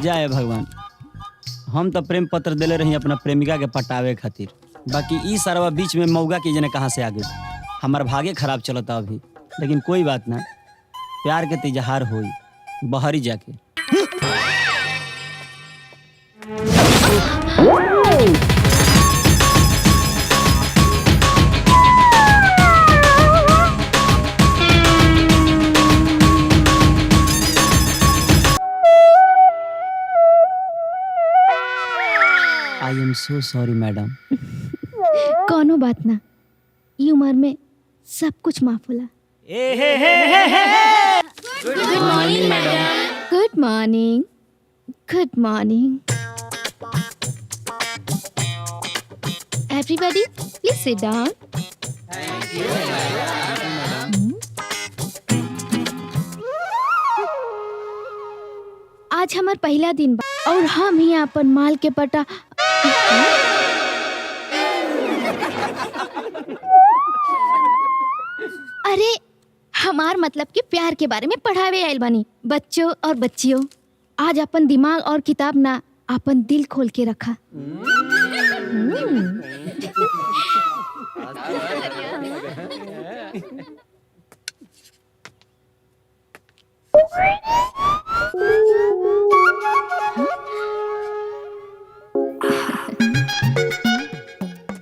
जय भगवान। हम तो प्रेम पत्र दिले रही अपना प्रेमिका के पटावे खातिर, बाकी ई सारा बीच में मौगा के जने कहाँ से आ गई। हमार भागे खराब चलता अभी, लेकिन कोई बात ना, प्यार के तिजहार होई बहरी जाके। आई एम सो सॉरी मैडम। कोनो बात ना, ई उम्र में सब कुछ माफ होला। Good morning madam. Good morning. Good morning. Everybody please sit down. आज हमार पहला दिन बा और हम ही अपन माल के पटा अरे हमार मतलब कि प्यार के बारे में पढ़ावे आइल बानी। बच्चों और बच्चियों, आज अपन दिमाग और किताब ना, अपन दिल खोल के रखा।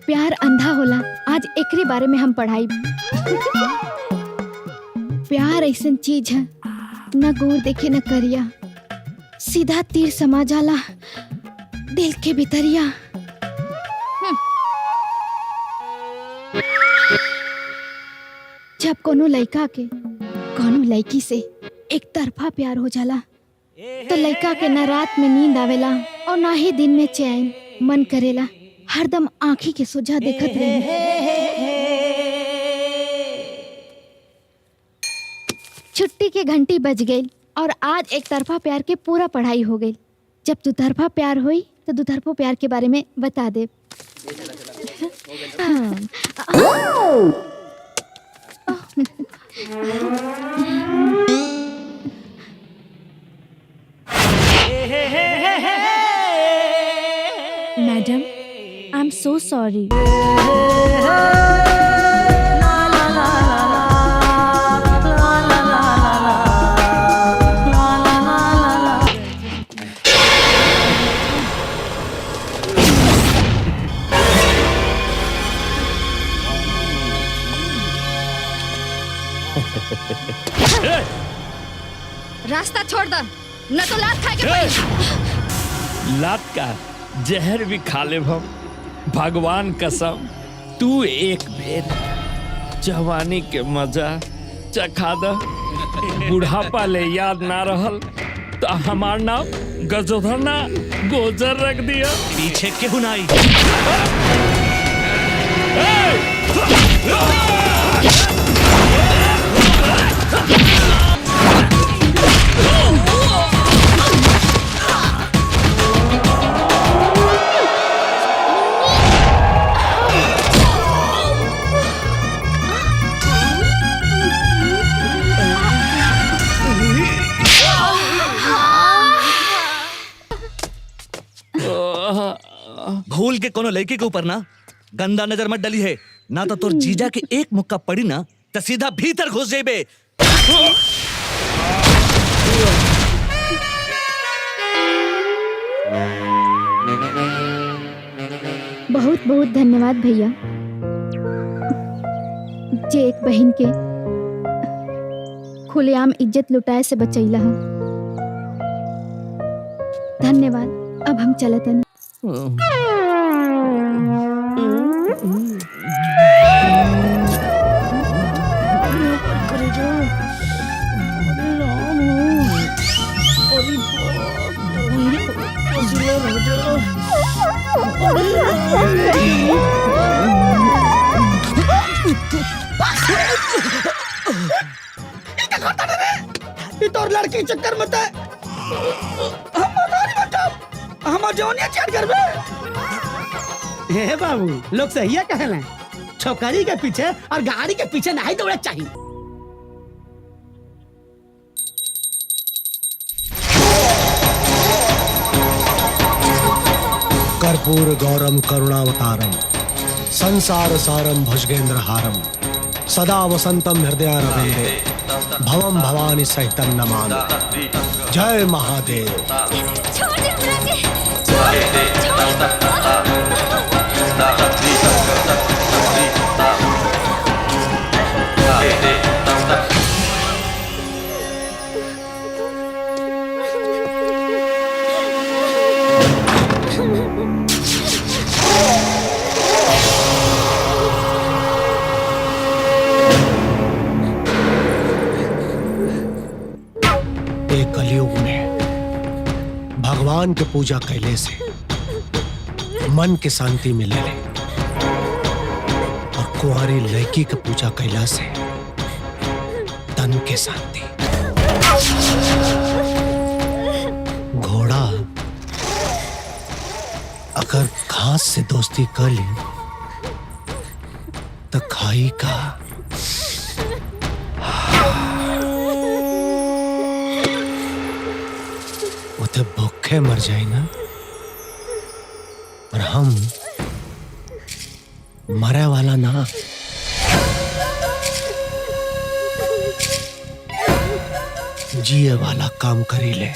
प्यार अंधा होला, आज एकरे बारे में हम पढ़ाई। प्यार ऐसन चीज है, न गोर देखे न करिया, सीधा तीर समा जाला दिल के भीतरिया। जब कोनो लड़का के कोनो लड़की से एक तरफा प्यार हो जाला तो लड़का के न रात में नींद आवेला और ना ही दिन में चैन। मन करेला हरदम आँखी के सोझा देखत रहे। छुट्टी के घंटी बज गई और आज एक तरफा प्यार के पूरा पढ़ाई हो गई। जब दो तरफा प्यार हुई तो दो तरफा प्यार के बारे में बता दे। Madam, I am so sorry. रास्ता छोड़ दो, न तो लात खा के पड़ी। लात का जहर भी खा ले हम, भगवान कसम। तू एक बेर जवानी के मजा चखा द, बुढ़ापा ले याद ना रहल तो हमार नाम गजोधर ना गोजर रख दिया। पीछे क्यों ना आई? भूल के कोनो लड़की के ऊपर ना गंदा नजर मत डली है, ना तो तोर जीजा के एक मुक्का पड़ी ना तो सीधा भीतर घुस जेबे। बहुत बहुत धन्यवाद भैया, जे एक बहन के खुलेआम इज्जत लुटाए से बचैला है। धन्यवाद। अब हम चलत हन। तोर लड़की चक्कर मत है, हम जौनिया चैट करबे। हे बाबू, लोग सही है कहले, छोकरी के पीछे और गाड़ी के पीछे नहीं दौड़े चाहिए। कर्पूर गौरम करुणावतारम संसार सारम भुजगेंद्रहारम सदा वसंतम हृदयारविंदे भवम भवानी सहितम नमामि। जय महादेव। कलयुग में भगवान के पूजा कैले से मन के शांति मिले और कुंवारी लड़की के पूजा कैला से तन के शांति। घोड़ा अगर घास से दोस्ती कर ली तो खाई का। तो भूखे मर जाए ना, और हम मरे वाला ना। जिए वाला काम करी ले।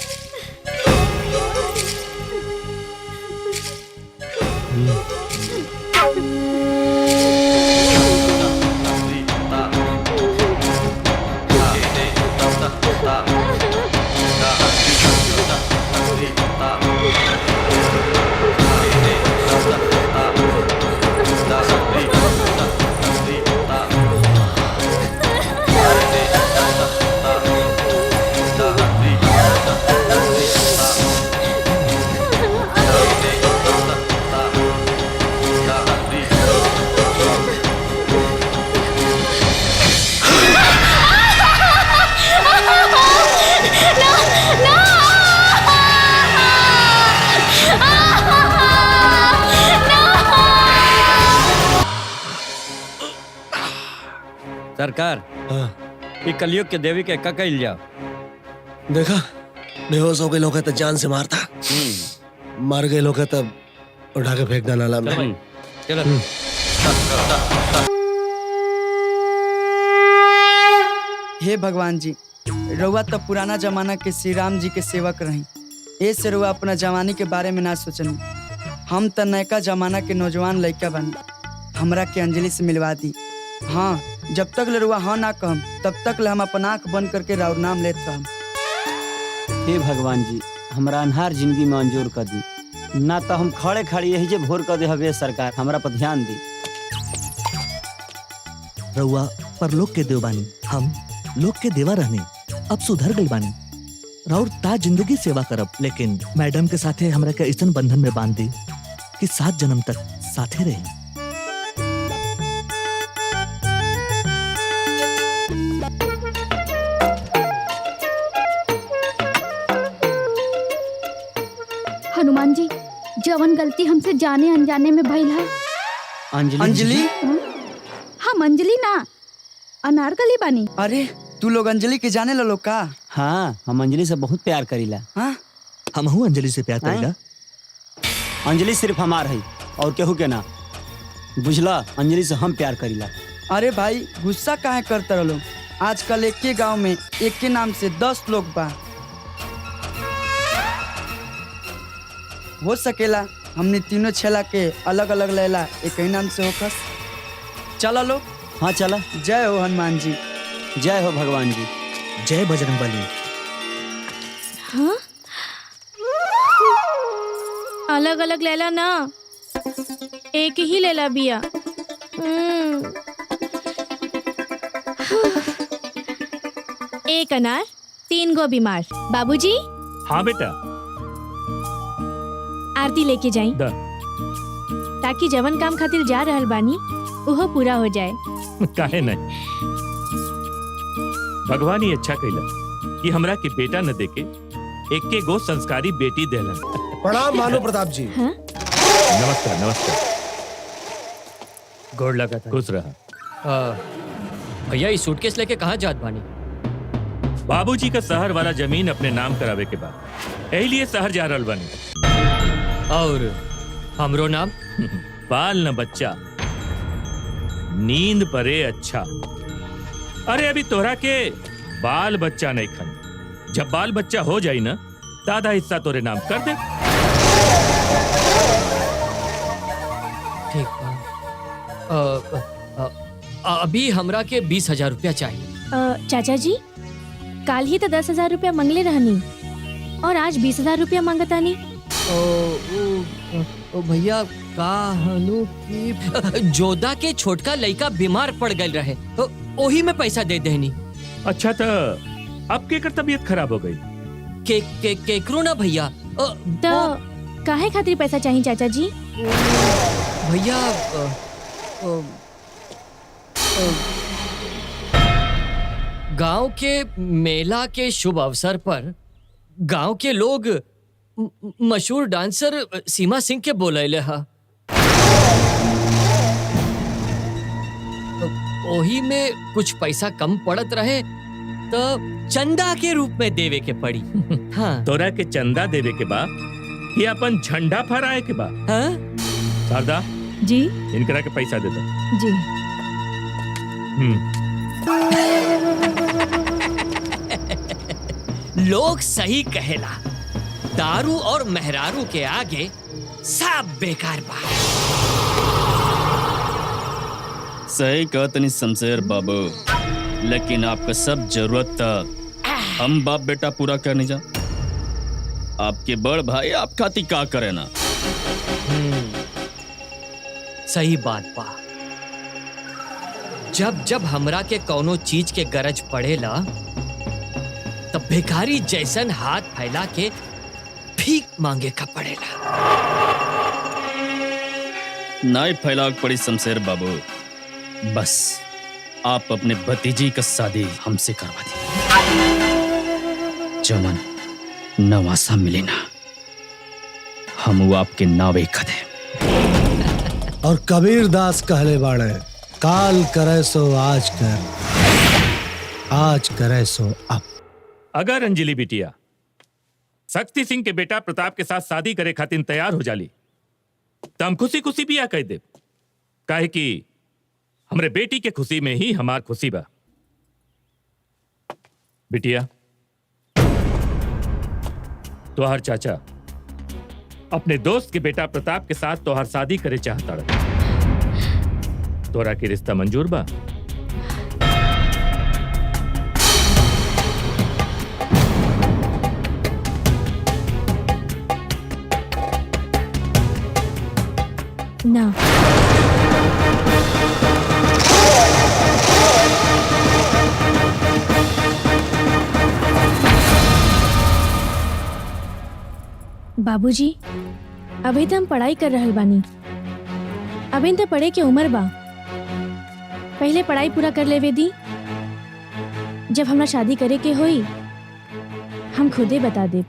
सरकार, ये कलयुग के देवी के का कइल जाओ। देखा, बेहोश हो गए लोग तो जान से मारता, मर गए लोग तब उठा के फेंक देना नाला में। चलो। हे भगवान जी, रउआ तो पुराना जमाना के श्री राम जी के सेवक रही, ए से रउआ अपना जवानी के बारे में ना सोचनी। हम तो नयका जमाना के नौजवान लड़का बनी, हमरा के अंजलि से मिलवा दी। हाँ, जब तक लरुआ हाँ ना कहम तब तक ले हम अपन आँख बंद करके राउर नाम लेत रहम। हे भगवान जी, हमरा अनहार जिंदगी में अंजोर कर दी, ना तो हम खड़े खड़ी यही जे भोर कर दे हवे। सरकार हमरा पर ध्यान दी। रउआ परलोक के देव बानी, हम लोक के देवा रहनी, अब सुधर गई बानी। राउर ता जिंदगी सेवा करब, लेकिन मैडम के साथे हमरा के ऐसन बंधन में बांध दी कि 7 जन्म तक साथे रहे। हनुमान जी, जवन गलती हमसे जाने अनजाने में भइल है। अंजलि? हम अंजलि ना, अनारकली बानी। अरे तू लोग अंजलि के जाने लो का? हाँ, हम अंजलि से बहुत प्यार करीला। हाँ? हमहू अंजलि से प्यार करीला। अंजलि सिर्फ हमार है और केहू के ना, बुझला? अंजलि से हम प्यार करीला। अरे भाई, गुस्सा काहे करते रहो? आजकल एक के गाँव में एक के नाम से 10 लोग बा। हो सकेला हमने तीनों छेला के अलग अलग लैला एक ही नाम से होकस। चला लो। हाँ चला। जय हो हनुमान जी। जय हो भगवान जी। जय बजरंगबली। हाँ? अलग अलग लैला ना, एक ही लैला बिया। एक अनार 3 गो बीमार। बाबूजी हाँ बेटा। आरती लेके जाई द ताकि जवन काम खातिर जा रहल बानी उहो पूरा हो जाए। काहे नहीं, भगवान ही अच्छा कैला कि हमरा के बेटा न देके एके गो संस्कारी बेटी देलन। प्रणाम भानु प्रताप जी। हाँ? नमस्कार नमस्कार। गोड़ लगा था। खुश रहा। भैया ये सूटकेस लेके कहाँ जात बानी? बाबूजी का शहर वाला जमीन अपने नाम करावे के बाद यही लिए शहर जा रहल बानी। और हमरो नाम? बाल न बच्चा, नींद परे अच्छा। अरे अभी तोहरा के बाल बच्चा नहीं खन, जब बाल बच्चा हो जाई ना दादा हिस्सा तोरे नाम कर दे। ठीक बा। अभी हमरा के 20,000 रुपया चाहिए। चाचा जी काल ही तो 10,000 रुपया मंगले रहनी और आज 20,000 रुपया मांगतानी। ओ भैया कहनु कि जोधा के छोटका लड़का बीमार पड़ गए रहे तो ओही में पैसा दे देनी। अच्छा तो अब के कर तबीयत खराब हो गई? केकरो ना भैया। तो काहे खातिर पैसा चाहिए चाचा जी? भैया गांव के मेला के शुभ अवसर पर गांव के लोग मशहूर डांसर सीमा सिंह के बोलैले हा। ओही में कुछ पैसा कम पड़त रहे तो चंदा के रूप में देवे के पड़ी। हाँ। तोरा के चंदा देवे के बा कि अपन झंडा फहराए के बा? हाँ? शारदा जी इनकरा के पैसा दे दो। जी। लोग सही कहेला, दारू और मेहरारू के आगे सब बेकार बा। सही कहतनी शमशेर बाबू, लेकिन आपका सब जरूरत था हम बाप बेटा पूरा करने जा। आपके बड़ भाई आप खाती का करे ना। सही बात बा। जब जब हमरा के कौनो चीज के गरज पड़ेला तब भिखारी जैसन हाथ फैला के भीख मांगे का पड़ेला। नाई फैलाव पड़ी शमशेर बाबू, बस आप अपने भतीजी का शादी हमसे करवा दी। जमन नवासा मिले ना हम वो आपके नावे खदे। और कबीर दास कहले बाड़े, काल करे सो आज कर, आज करे सो अब। अगर अंजलि बिटिया शक्ति सिंह के बेटा प्रताप के साथ शादी करे खातिर तैयार हो जाली तो हम खुशी खुशी बिया कह दे, काहे कि हमरे बेटी के खुशी में ही हमार खुशी बा। बिटिया तोहर चाचा अपने दोस्त के बेटा प्रताप के साथ तोहर शादी करे चाहता रहे। तोरा के रिश्ता मंजूर बा? ना। बाबूजी अभी तो हम पढ़ाई कर रहल बानी, अभी तो पढ़े के उम्र बा। पहले पढ़ाई पूरा कर लेवे दी, जब हमरा शादी करे के होई हम खुदे बता देब।